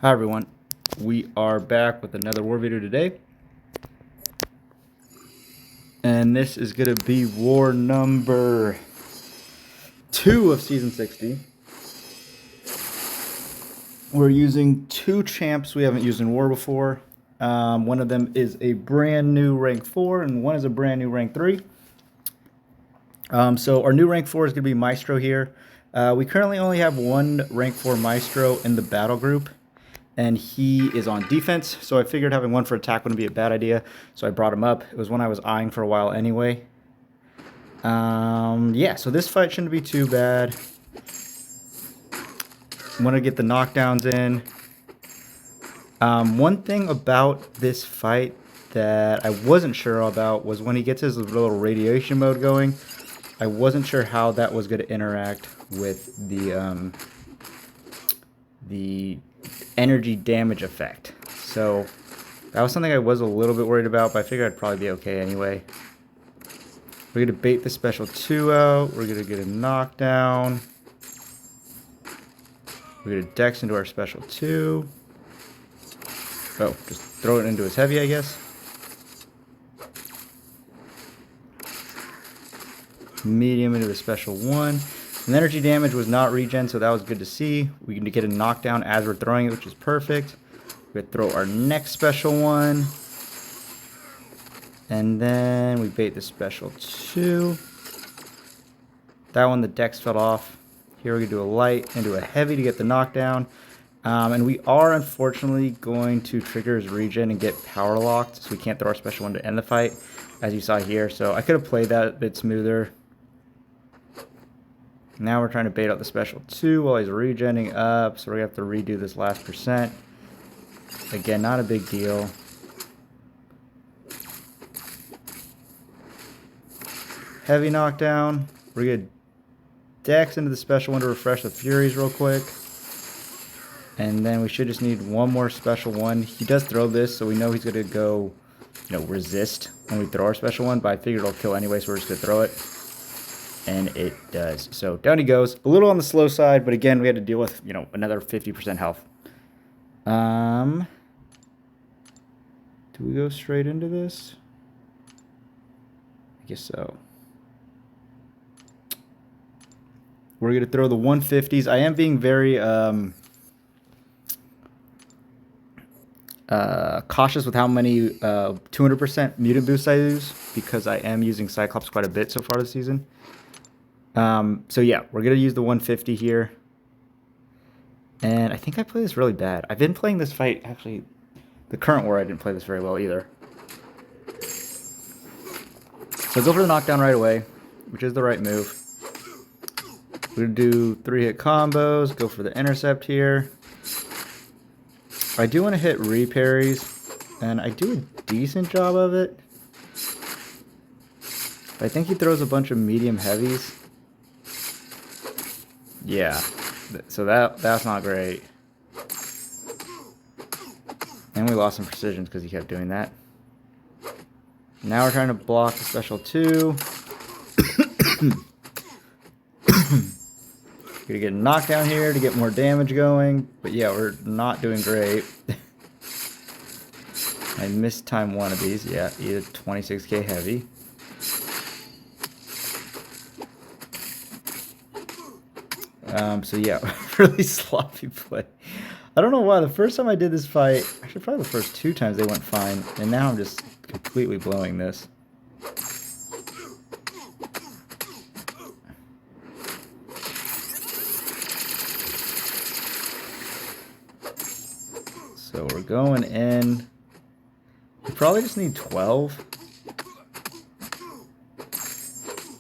Hi everyone, we are back with another war video today, and this is going to be war number 2 of season 60. We're using 2 champs we haven't used in war before. One of them is a brand new rank 4 and one is a brand new rank 3. So our new rank 4 is going to be Maestro here. We currently only have one rank 4 Maestro in the battle group, and he is on defense, so I figured having one for attack wouldn't be a bad idea, so I brought him up. It was one I was eyeing for a while anyway. Yeah, so this fight shouldn't be too bad. I'm going to get the knockdowns in. One thing about this fight that I wasn't sure about was when he gets his little radiation mode going, I wasn't sure how that was going to interact with the energy damage effect. So that was something I was a little bit worried about, but I figured I'd probably be okay anyway. We're going to bait the special 2 out. We're going to get a knockdown. We're going to dex into our special 2. Oh, just throw it into his heavy, I guess. Medium into the special 1. And energy damage was not regen, so that was good to see. We can get a knockdown as we're throwing it, which is perfect. We throw our next special 1. And then we bait the special 2. That one, the dex fell off. Here we're going to do a light into a heavy to get the knockdown. And we are unfortunately going to trigger his regen and get power locked, so we can't throw our special 1 to end the fight, as you saw here. So I could have played that a bit smoother. Now we're trying to bait out the special 2 while he's regenning up, so we're going to have to redo this last percent. Again, not a big deal. Heavy knockdown. We're going to dex into the special 1 to refresh the Furies real quick. And then we should just need one more special 1. He does throw this, so we know he's going to go, resist when we throw our special 1, but I figured it'll kill anyway, so we're just going to throw it. And it does. So down he goes. A little on the slow side, but again, we had to deal with, another 50% health. Do we go straight into this? I guess so. We're going to throw the 150s. I am being very cautious with how many 200% mutant boosts I use, because I am using Cyclops quite a bit so far this season. So yeah, we're going to use the 150 here. And I think I play this really bad. I've been playing this fight, actually, the current war I didn't play this very well either. So go for the knockdown right away, which is the right move. We're going to do 3-hit combos, go for the intercept here. I do want to hit reparries, and I do a decent job of it. I think he throws a bunch of medium heavies. Yeah, so that's not great. And we lost some precisions because he kept doing that. Now we're trying to block the special 2. Gonna get a knockdown here to get more damage going, but yeah, we're not doing great. I missed time one of these. Yeah, eat a 26k heavy. So yeah, really sloppy play. I don't know why. The first time I did this fight, actually probably the first 2 times they went fine, and now I'm just completely blowing this. So we're going in. We probably just need 12.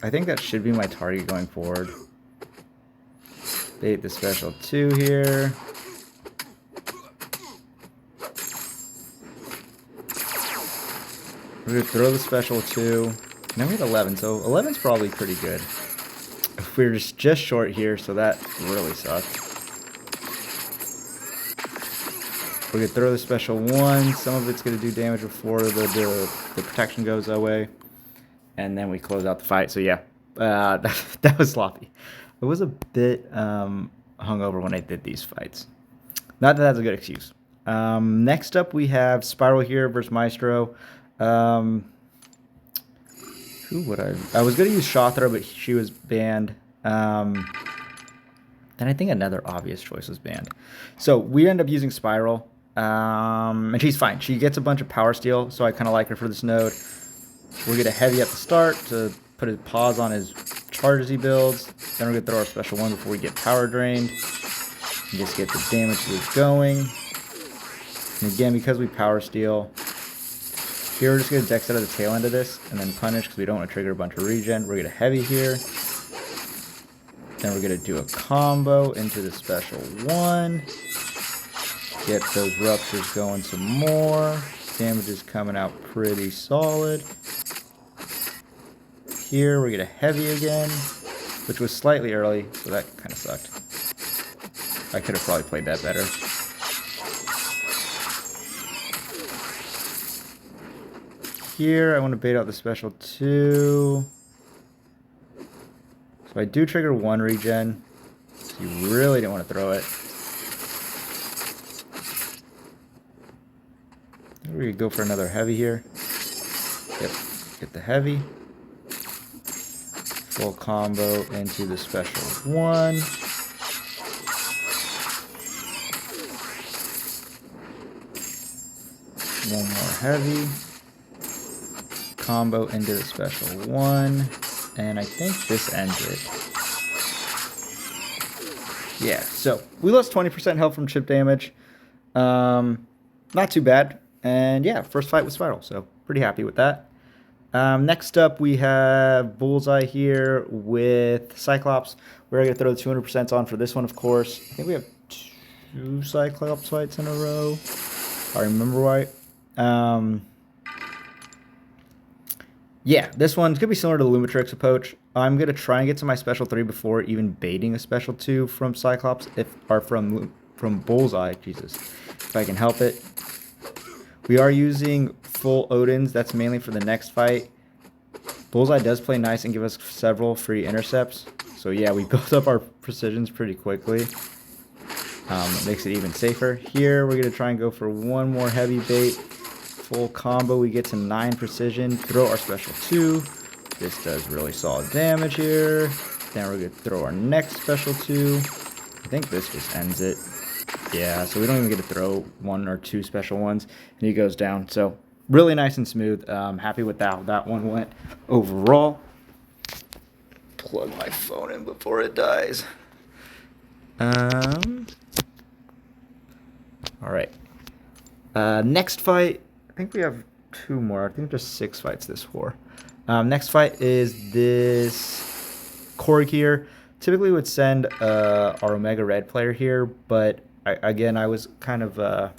I think that should be my target going forward. Bait the special 2 here. We're going to throw the special 2. Now we have 11, so 11's probably pretty good. We're just short here, so that really sucked. We're going to throw the special 1. Some of it's going to do damage before the protection goes away. And then we close out the fight. So yeah, that was sloppy. I was a bit hungover when I did these fights. Not that that's a good excuse. Next up, we have Spiral here versus Maestro. Who would I was going to use Shothra, but she was banned. Then I think another obvious choice was banned. So we end up using Spiral. And she's fine. She gets a bunch of power steal, so I kind of like her for this node. We'll get a heavy at the start to put a pause on his charges he builds. Then we're going to throw our special one before we get power drained. And just get the damage loop going. And again, because we power steal, here we're just going to dex out of the tail end of this and then punish because we don't want to trigger a bunch of regen. We're going to heavy here. Then we're going to do a combo into the special one. Get those ruptures going some more. Damage is coming out pretty solid. Here we're going to heavy again, which was slightly early, so that kind of sucked. I could have probably played that better. Here I want to bait out the special 2. So I do trigger 1 regen, so you really didn't want to throw it. We could go for another heavy here. Yep, get the heavy. Full combo into the special 1. One more heavy. Combo into the special 1. And I think this ends it. Yeah, so we lost 20% health from chip damage. Not too bad. And yeah, first fight with Spiral, so pretty happy with that. Next up, we have Bullseye here with Cyclops. We're going to throw the 200% on for this one, of course. I think we have 2 Cyclops fights in a row, if I remember right. Yeah, this one's going to be similar to the Lumitrix approach. I'm going to try and get to my special 3 before even baiting a special 2 from Cyclops, or from Bullseye, Jesus, if I can help it. We are using full Odins. That's mainly for the next fight. Bullseye does play nice and give us several free intercepts. So yeah, we built up our precisions pretty quickly. It makes it even safer. Here, we're going to try and go for one more heavy bait. Full combo, we get to 9 precision. Throw our special 2. This does really solid damage here. Then we're going to throw our next special 2. I think this just ends it. Yeah, so we don't even get to throw 1 or 2 special ones, and he goes down. So really nice and smooth. Happy with how that one went overall. Plug my phone in before it dies. All right. Next fight. I think we have 2 more. I think there's 6 fights this for. Next fight is this Korg here. Typically would send our Omega Red player here, but I was kind of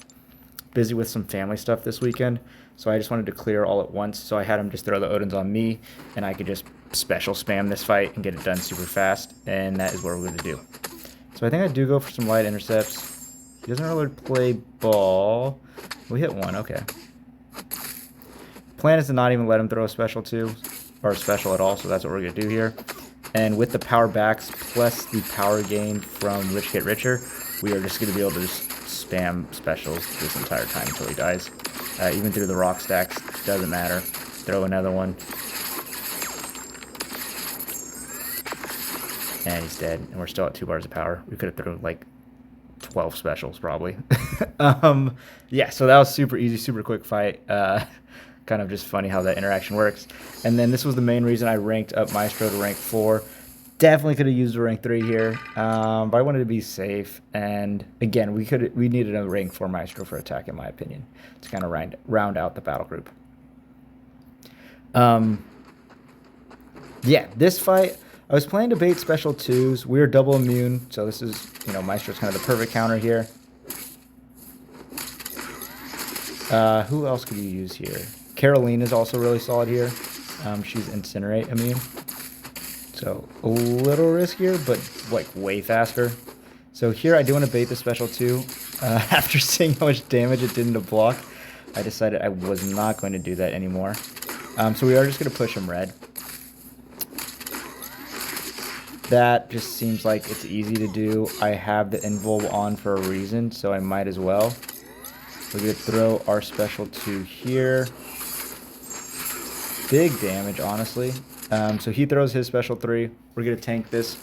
busy with some family stuff this weekend, so I just wanted to clear all at once. So I had him just throw the Odins on me, and I could just special spam this fight and get it done super fast, and that is what we're going to do. So I think I do go for some light intercepts. He doesn't really play ball. We hit 1, okay. Plan is to not even let him throw a special 2, or a special at all, so that's what we're going to do here. And with the power backs plus the power gain from Rich Get Richer, we are just going to be able to just spam specials this entire time until he dies. Even through the rock stacks, doesn't matter. Throw another one. And he's dead. And we're still at 2 bars of power. We could have thrown like 12 specials probably. Yeah, so that was super easy, super quick fight. Kind of just funny how that interaction works. And then this was the main reason I ranked up Maestro to rank 4. Definitely could have used a rank 3 here, but I wanted to be safe. And again, we needed a rank 4 Maestro for attack, in my opinion, to kind of round out the battle group. Yeah, this fight, I was planning to bait special 2s. We were double immune, so this is, Maestro's kind of the perfect counter here. Who else could you use here? Caroline is also really solid here. She's Incinerate immune. So a little riskier, but like way faster. So here I do want to bait the special 2. After seeing how much damage it did into block, I decided I was not going to do that anymore. So we are just going to push him red. that just seems like it's easy to do. I have the invul on for a reason, so I might as well. We're going to throw our special 2 here. Big damage, honestly. So he throws his special 3. We're going to tank this.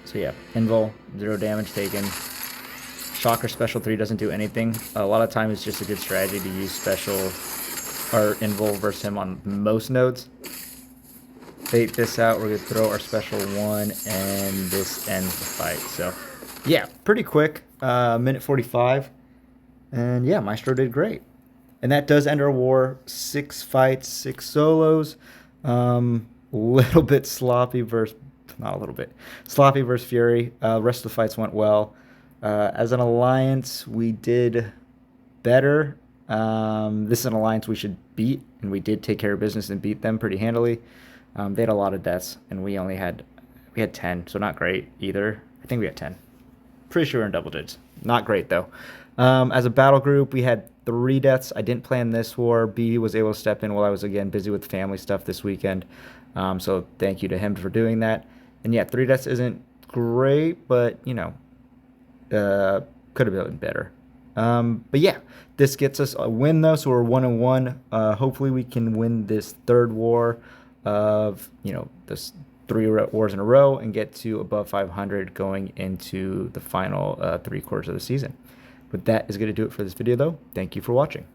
So yeah, invul, 0 damage taken. Shocker special 3 doesn't do anything. A lot of times it's just a good strategy to use special or invul versus him on most nodes. Bait this out, we're going to throw our special 1, and this ends the fight. So yeah, pretty quick, minute 45. And yeah, Maestro did great. And that does end our war. 6 fights, 6 solos. Little bit sloppy versus, not a little bit, sloppy versus Fury. Rest of the fights went well. As an alliance, we did better. This is an alliance we should beat, and we did take care of business and beat them pretty handily. They had a lot of deaths, and we had 10, so not great either. I think we had 10. Pretty sure we're in double digits. Not great, though. As a battle group, we had 3 deaths. I didn't plan this war. B was able to step in while I was, again, busy with family stuff this weekend. So thank you to him for doing that. And yeah, 3 deaths isn't great, but, you know, could have been better. But yeah, this gets us a win, though, so we're 1-1. Hopefully we can win this 3rd war of, you know, this 3 wars in a row and get to above 500 going into the final 3 quarters of the season. But that is going to do it for this video, though. Thank you for watching.